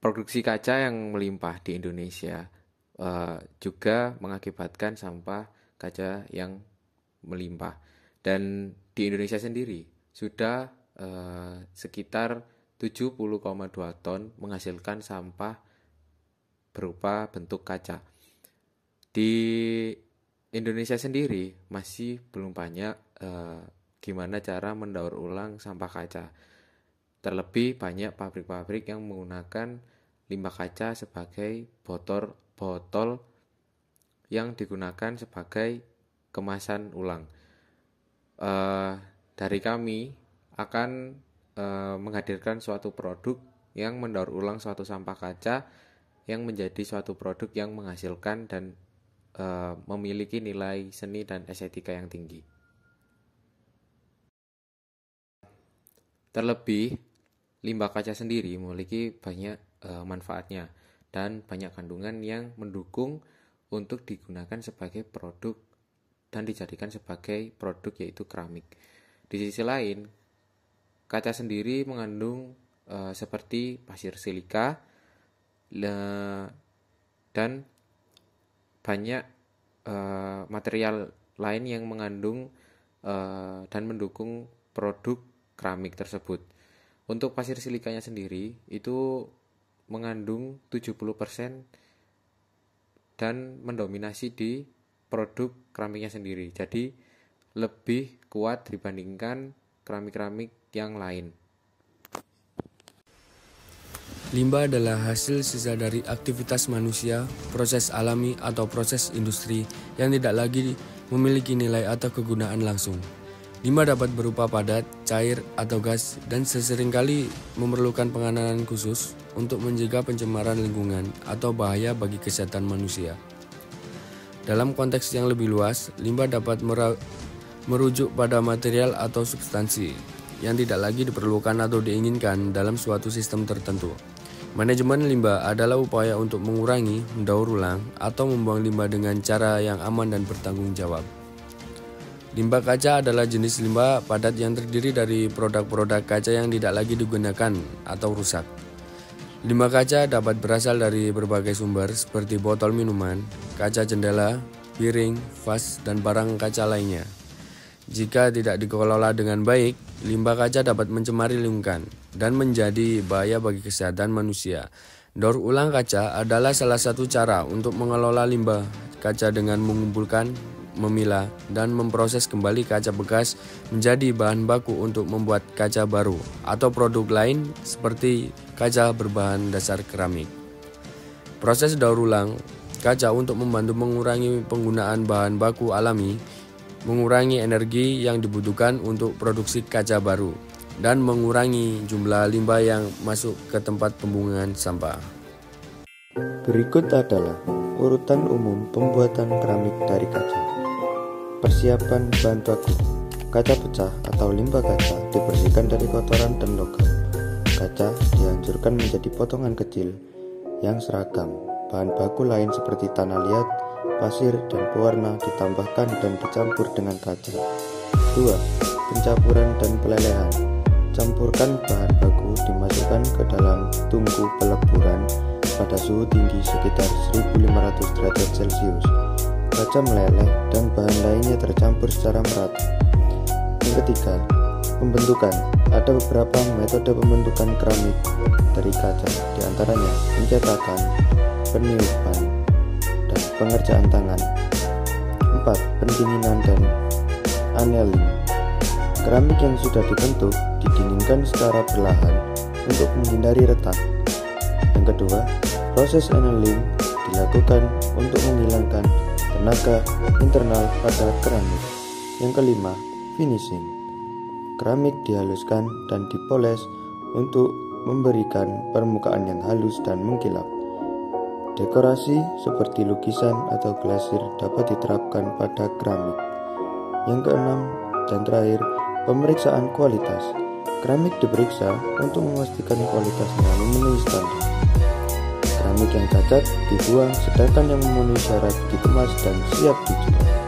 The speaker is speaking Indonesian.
Produksi kaca yang melimpah di Indonesia juga mengakibatkan sampah kaca yang melimpah. Dan di Indonesia sendiri sudah sekitar 70,2 ton menghasilkan sampah berupa bentuk kaca. Di Indonesia sendiri masih belum banyak gimana cara mendaur ulang sampah kaca. Terlebih banyak pabrik-pabrik yang menggunakan limbah kaca sebagai botol yang digunakan sebagai kemasan ulang. Dari kami akan menghadirkan suatu produk yang mendaur ulang suatu sampah kaca yang menjadi suatu produk yang menghasilkan dan memiliki nilai seni dan estetika yang tinggi. Terlebih, limbah kaca sendiri memiliki banyak manfaatnya dan banyak kandungan yang mendukung untuk digunakan sebagai produk dan dijadikan sebagai produk yaitu keramik. Di sisi lain, kaca sendiri mengandung seperti pasir silika dan banyak material lain yang mengandung dan mendukung produk keramik tersebut. Untuk pasir silikanya sendiri itu mengandung 70% dan mendominasi di produk keramiknya sendiri. Jadi lebih kuat dibandingkan keramik-keramik yang lain. Limbah adalah hasil sisa dari aktivitas manusia, proses alami atau proses industri yang tidak lagi memiliki nilai atau kegunaan langsung. Limbah dapat berupa padat, cair, atau gas dan seseringkali memerlukan penanganan khusus untuk mencegah pencemaran lingkungan atau bahaya bagi kesehatan manusia. Dalam konteks yang lebih luas, limbah dapat merujuk pada material atau substansi yang tidak lagi diperlukan atau diinginkan dalam suatu sistem tertentu. Manajemen limbah adalah upaya untuk mengurangi, mendaur ulang, atau membuang limbah dengan cara yang aman dan bertanggung jawab. Limbah kaca adalah jenis limbah padat yang terdiri dari produk-produk kaca yang tidak lagi digunakan atau rusak. Limbah kaca dapat berasal dari berbagai sumber seperti botol minuman, kaca jendela, piring, vas, dan barang kaca lainnya. Jika tidak dikelola dengan baik, limbah kaca dapat mencemari lingkungan dan menjadi bahaya bagi kesehatan manusia. Daur ulang kaca adalah salah satu cara untuk mengelola limbah kaca dengan mengumpulkan, memilah, dan memproses kembali kaca bekas menjadi bahan baku untuk membuat kaca baru atau produk lain seperti kaca berbahan dasar keramik. Proses daur ulang kaca untuk membantu mengurangi penggunaan bahan baku alami, mengurangi energi yang dibutuhkan untuk produksi kaca baru, dan mengurangi jumlah limbah yang masuk ke tempat pembuangan sampah. Berikut adalah urutan umum pembuatan keramik dari kaca. Persiapan bahan baku. Kaca pecah atau limbah kaca dibersihkan dari kotoran dan logam. Kaca dihancurkan menjadi potongan kecil yang seragam. Bahan baku lain seperti tanah liat, pasir, dan pewarna ditambahkan dan dicampur dengan kaca. 2. Pencampuran dan pelelehan. Campurkan bahan baku dimasukkan ke dalam tungku peleburan pada suhu tinggi sekitar 1500 derajat Celcius. Kaca meleleh dan bahan lainnya tercampur secara merata. Yang ketiga, pembentukan. Ada beberapa metode pembentukan keramik dari kaca, diantaranya pencetakan, peniupan, dan pengerjaan tangan. 4. Pendinginan dan annealing. Keramik yang sudah dibentuk didinginkan secara perlahan untuk menghindari retak. Yang kedua, proses annealing dilakukan untuk menghilangkan tenaga internal pada keramik. Yang kelima, finishing. Keramik dihaluskan dan dipoles untuk memberikan permukaan yang halus dan mengkilap. Dekorasi seperti lukisan atau glasir dapat diterapkan pada keramik. Yang keenam dan terakhir, pemeriksaan kualitas. Keramik diperiksa untuk memastikan kualitasnya memenuhi standar. Keramik yang cacat dibuang, sedangkan yang memenuhi syarat dikemas dan siap dijual.